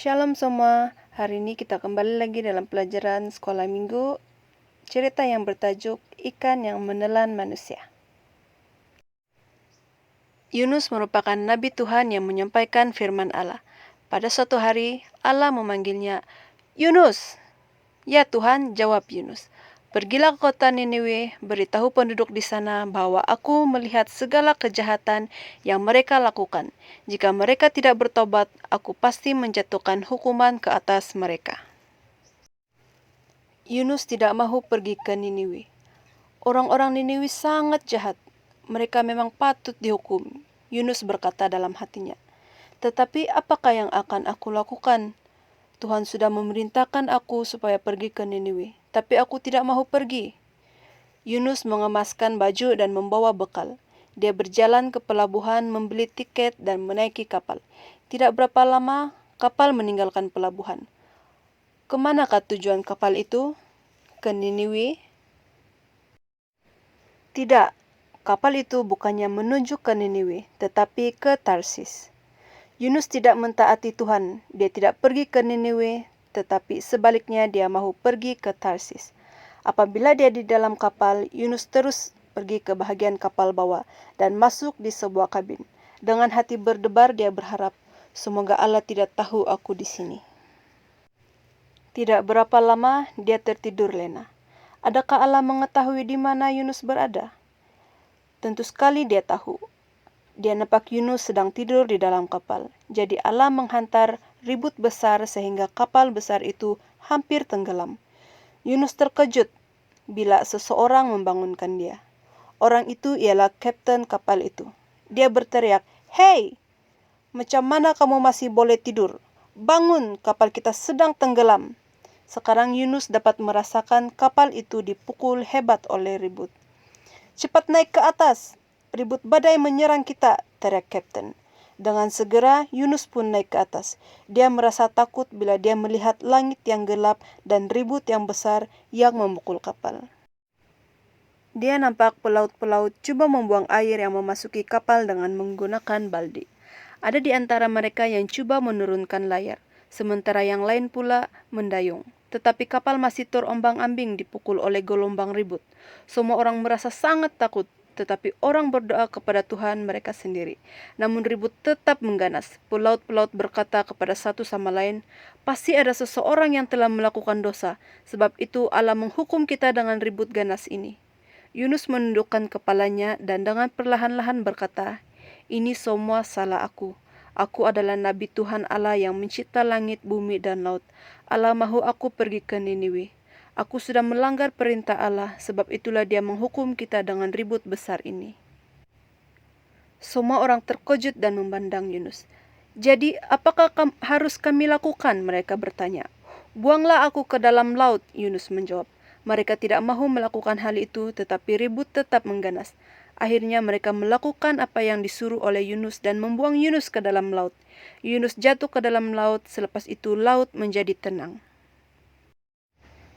Shalom semua, hari ini kita kembali lagi dalam pelajaran sekolah minggu, cerita yang bertajuk Ikan yang Menelan Manusia. Yunus merupakan nabi Tuhan yang menyampaikan firman Allah. Pada suatu hari, Allah memanggilnya, "Yunus!" "Ya Tuhan," jawab Yunus. "Pergilah ke kota Niniwe, beritahu penduduk di sana bahwa aku melihat segala kejahatan yang mereka lakukan. Jika mereka tidak bertobat, aku pasti menjatuhkan hukuman ke atas mereka." Yunus tidak mahu pergi ke Niniwe. Orang-orang Niniwe sangat jahat. Mereka memang patut dihukum. Yunus berkata dalam hatinya, "Tetapi apakah yang akan aku lakukan? Tuhan sudah memerintahkan aku supaya pergi ke Niniwe, tapi aku tidak mahu pergi." Yunus mengemaskan baju dan membawa bekal. Dia berjalan ke pelabuhan, membeli tiket dan menaiki kapal. Tidak berapa lama, kapal meninggalkan pelabuhan. Kemanakah tujuan kapal itu? Ke Niniwe? Tidak, kapal itu bukannya menuju ke Niniwe, tetapi ke Tarsis. Yunus tidak mentaati Tuhan, dia tidak pergi ke Niniwe, tetapi sebaliknya dia mahu pergi ke Tarsis. Apabila dia di dalam kapal, Yunus terus pergi ke bahagian kapal bawah dan masuk di sebuah kabin. Dengan hati berdebar dia berharap, "Semoga Allah tidak tahu aku di sini." Tidak berapa lama dia tertidur lena. Adakah Allah mengetahui di mana Yunus berada? Tentu sekali dia tahu. Dia nampak Yunus sedang tidur di dalam kapal. Jadi Allah menghantar ribut besar sehingga kapal besar itu hampir tenggelam. Yunus terkejut bila seseorang membangunkan dia. Orang itu ialah kapten kapal itu. Dia berteriak, "Hei, macam mana kamu masih boleh tidur? Bangun, kapal kita sedang tenggelam." Sekarang Yunus dapat merasakan kapal itu dipukul hebat oleh ribut. "Cepat naik ke atas, ribut badai menyerang kita," teriak kapten. Dengan segera Yunus pun naik ke atas. Dia merasa takut bila dia melihat langit yang gelap dan ribut yang besar yang memukul kapal. Dia nampak pelaut-pelaut cuba membuang air yang memasuki kapal dengan menggunakan baldi. Ada di antara mereka yang cuba menurunkan layar, sementara yang lain pula mendayung. Tetapi kapal masih terombang-ambing dipukul oleh gelombang ribut. Semua orang merasa sangat takut, tetapi orang berdoa kepada Tuhan mereka sendiri. Namun ribut tetap mengganas. Pelaut-pelaut berkata kepada satu sama lain, "Pasti ada seseorang yang telah melakukan dosa, sebab itu Allah menghukum kita dengan ribut ganas ini." Yunus menundukkan kepalanya dan dengan perlahan-lahan berkata, "Ini semua salah aku. Aku adalah Nabi Tuhan Allah yang mencipta langit, bumi, dan laut. Allah mahu aku pergi ke Niniwe. Aku sudah melanggar perintah Allah, sebab itulah Dia menghukum kita dengan ribut besar ini." Semua orang terkejut dan memandang Yunus. "Jadi, apakah harus kami lakukan?" mereka bertanya. "Buanglah aku ke dalam laut," Yunus menjawab. Mereka tidak mahu melakukan hal itu, tetapi ribut tetap mengganas. Akhirnya mereka melakukan apa yang disuruh oleh Yunus dan membuang Yunus ke dalam laut. Yunus jatuh ke dalam laut, selepas itu laut menjadi tenang.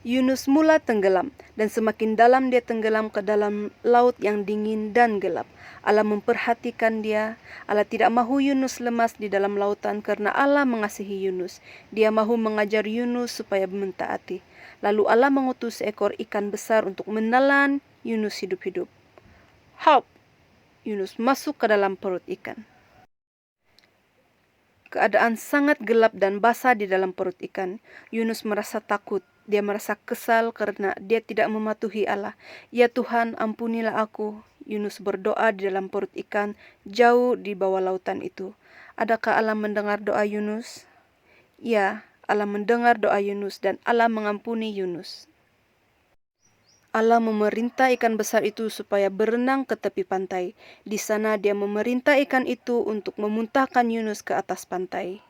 Yunus mula tenggelam, dan semakin dalam dia tenggelam ke dalam laut yang dingin dan gelap. Allah memperhatikan dia. Allah tidak mahu Yunus lemas di dalam lautan karena Allah mengasihi Yunus. Dia mahu mengajar Yunus supaya mentaati. Lalu Allah mengutus seekor ikan besar untuk menelan Yunus hidup-hidup. Haup! Yunus masuk ke dalam perut ikan. Keadaan sangat gelap dan basah di dalam perut ikan. Yunus merasa takut. Dia merasa kesal karena dia tidak mematuhi Allah. "Ya Tuhan, ampunilah aku." Yunus berdoa di dalam perut ikan, jauh di bawah lautan itu. Adakah Allah mendengar doa Yunus? Ya, Allah mendengar doa Yunus dan Allah mengampuni Yunus. Allah memerintah ikan besar itu supaya berenang ke tepi pantai. Di sana dia memerintah ikan itu untuk memuntahkan Yunus ke atas pantai.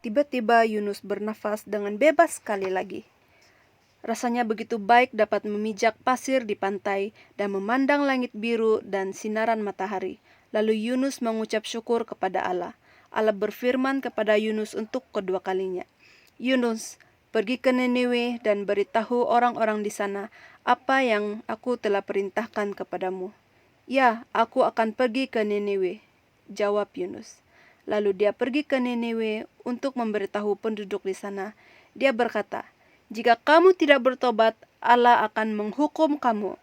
Tiba-tiba Yunus bernafas dengan bebas sekali lagi. Rasanya begitu baik dapat memijak pasir di pantai dan memandang langit biru dan sinaran matahari. Lalu Yunus mengucap syukur kepada Allah. Allah berfirman kepada Yunus untuk kedua kalinya, "Yunus, pergi ke Niniwe dan beritahu orang-orang di sana apa yang aku telah perintahkan kepadamu." "Ya, aku akan pergi ke Niniwe," jawab Yunus. Lalu dia pergi ke Niniwe untuk memberitahu penduduk di sana. Dia berkata, "Jika kamu tidak bertobat, Allah akan menghukum kamu."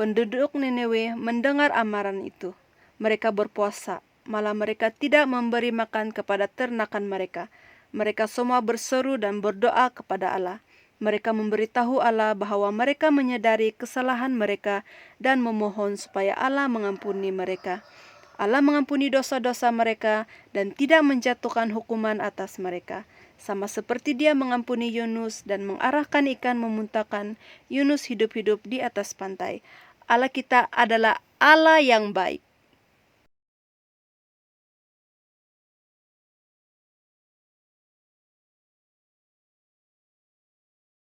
Penduduk Niniwe mendengar amaran itu. Mereka berpuasa, malah mereka tidak memberi makan kepada ternakan mereka. Mereka semua berseru dan berdoa kepada Allah. Mereka memberitahu Allah bahwa mereka menyadari kesalahan mereka dan memohon supaya Allah mengampuni mereka. Allah mengampuni dosa-dosa mereka dan tidak menjatuhkan hukuman atas mereka. Sama seperti Dia mengampuni Yunus dan mengarahkan ikan memuntahkan Yunus hidup-hidup di atas pantai. Allah kita adalah Allah yang baik.